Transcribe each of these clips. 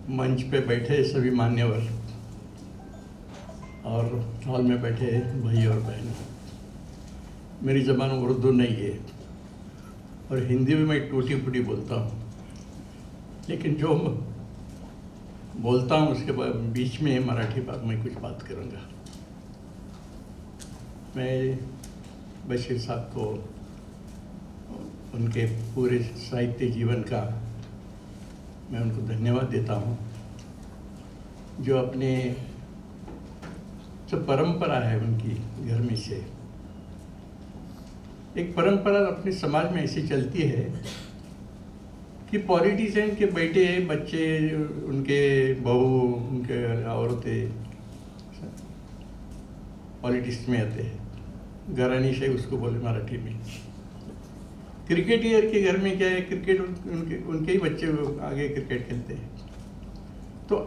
मंच पे बैठे सभी मान्यवर और हॉल में बैठे भाई और बहन, मेरी ज़बान उर्दू नहीं है और हिंदी में मैं टूटी फूटी बोलता हूँ, लेकिन जो बोलता हूँ उसके बाद बीच में मराठी में कुछ बात करूँगा। मैं बशीर साहब को उनके पूरे साहित्य जीवन का मैं उनको धन्यवाद देता हूँ, जो अपने जो परंपरा है उनकी घर में से एक परंपरा अपने समाज में ऐसी चलती है कि पॉलिटिशियन के बेटे बच्चे, उनके बहू, उनके औरतें पॉलिटिक्स में आते हैं। घरानी से उसको बोले मराठी में। क्रिकेटियर के घर में क्या है, क्रिकेट उनके ही बच्चे आगे क्रिकेट खेलते हैं। तो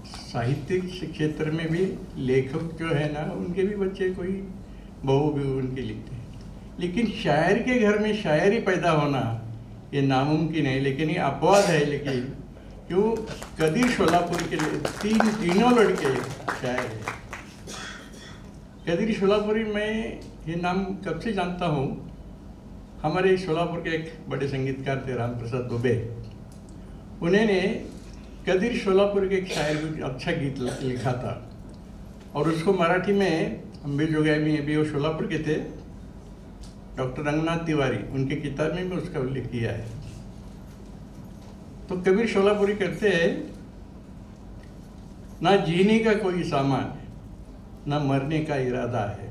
साहित्यिक क्षेत्र में भी लेखक जो है ना, उनके भी बच्चे, कोई बहू भी उनके लिखते हैं। लेकिन शायर के घर में शायरी पैदा होना ये नामुमकिन है, लेकिन ये अपवाद है। लेकिन क्यों, कदीर शोलापुर के तीनों लड़के शायर हैं। कदीर शोलापुरी, मैं ये नाम कब से जानता हूँ, हमारे शोलापुर के एक बड़े संगीतकार थे राम प्रसाद दुबे, उन्होंने कदीर शोलापुर के एक शायर को अच्छा गीत लिखा था और उसको मराठी में अम्बे जोगाई में भी, वो शोलापुर के थे, डॉक्टर रंगनाथ तिवारी, उनकी किताब में भी उसका उल्लेख किया है। तो कबीर शोलापुरी कहते हैं, ना जीने का कोई सामान, ना मरने का इरादा है।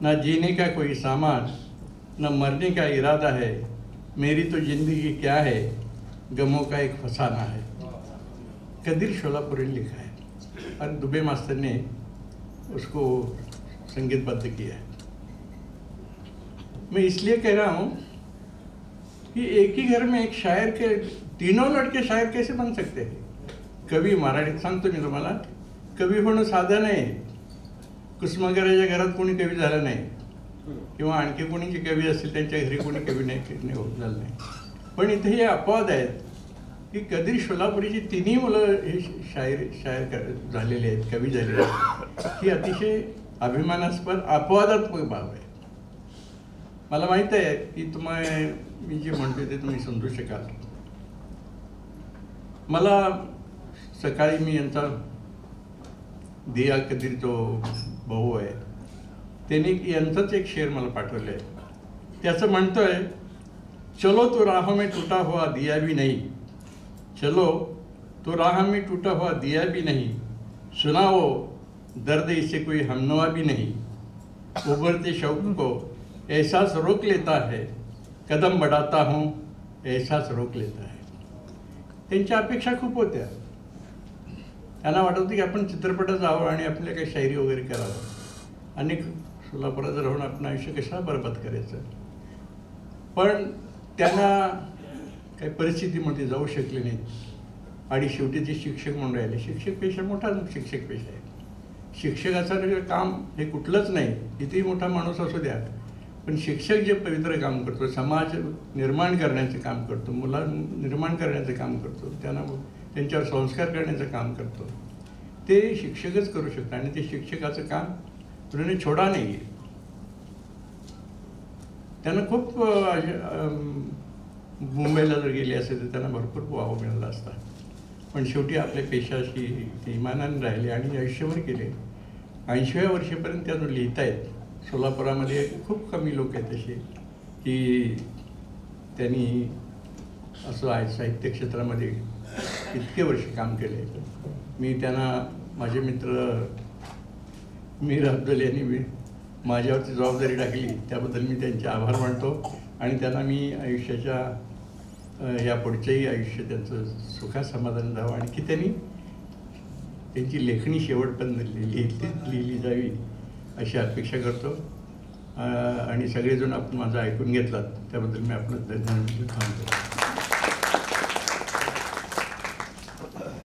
ना जीने का कोई सामान, न मरने का इरादा है। मेरी तो जिंदगी क्या है, गमों का एक फसाना है। कदीर शोलापुरी ने लिखा है और दुबे मास्टर ने उसको संगीतबद्ध किया है। मैं इसलिए कह रहा हूँ कि एक ही घर में एक शायर के तीनों लड़के शायर कैसे बन सकते हैं। कवी मराठीत सांगतो मी तुम्हाला, कवी होणं साधं नाही। कुसुमाग्रजाच्या घरात कोणी कवी झालं नाही किंवा आणखी कोणी जे कवी असतील त्यांच्या घरी कोणी कवी नाही होत झालं नाही। पण इथे हे अपवाद आहेत की कदीर शोलापुरीची तिन्ही मुलं हे शायर झालेले आहेत, कवी झालेले आहेत। ही अतिशय अभिमानास्पद अपवादात्मक बाब आहे। मला माहीत आहे की मी जे म्हणतोय ते तुम्ही समजू शकाल। मला सकाळी मी यांचा दिया कदीर जो भाऊ आहे, त्यांनी यांचाच एक शेर मला पाठवले आहे। त्याचं म्हणतोय, चलो तो राह में टूटा हुआ दिया भी नहीं, चलो तो राह में टूटा हुआ दिया भी नहीं, सुनाओ दर्द इसे कोई हमनवा भी नहीं, उभरते शौक को एहसास रोक लेता है, कदम बढ़ाता हूँ एहसास रोक लेता है। त्यांच्या अपेक्षा खूप होत्या। त्यांना वाटत होतं की आपण चित्रपटात जावं आणि आपल्या काही शायरी वगैरे करावं, अनेक सोलापुरात राहून आपण आयुष्य कशाला बरबाद करायचं। पण त्यांना काही परिस्थितीमध्ये जाऊ शकले नाहीत आणि शेवटी ते शिक्षक म्हणून राहिले। शिक्षक पेशा मोठा शिक्षक पेशा आहे। शिक्षकाचं काम हे कुठलंच नाही, कितीही मोठा माणूस असू द्या, पण शिक्षक जे पवित्र काम करतो, समाज निर्माण करण्याचं काम करतो, मुलं निर्माण करण्याचं काम करतो, त्यांना त्यांच्यावर संस्कार करण्याचं काम करतो, ते शिक्षकच करू शकतात। आणि ते शिक्षकाचं काम उन्होंने छोड़ा नहीं है। त्यांना खूप मुंबईला जर गेले असेल तर त्यांना भरपूर वाव मिळाला असता, पण शेवटी आपल्या पेशाशी ते इमानाने राहिले आणि आयुष्यभर केले। 80व्या वर्षापर्यंत त्या लिहित आहेत। सोलापुरामध्ये खूप कमी लोक आहेत असे की त्यांनी असं आहे साहित्य क्षेत्रामध्ये इतके वर्ष काम केले। मी त्यांना, माझे मित्र मीर अब्दुल यांनी माझ्यावरती जबाबदारी टाकली, त्याबद्दल मी त्यांचे आभार मानतो आणि त्यांना मी आयुष्याच्या या पुढचंही आयुष्य त्यांचं सुखात समाधान जावं आणि की त्यांनी त्यांची लेखणी शेवटपर्यंत लिहिली जावी अशी अपेक्षा करतो। आणि सगळेजण आपण माझं ऐकून घेतलात त्याबद्दल मी आपण धन्यवाद मानतो।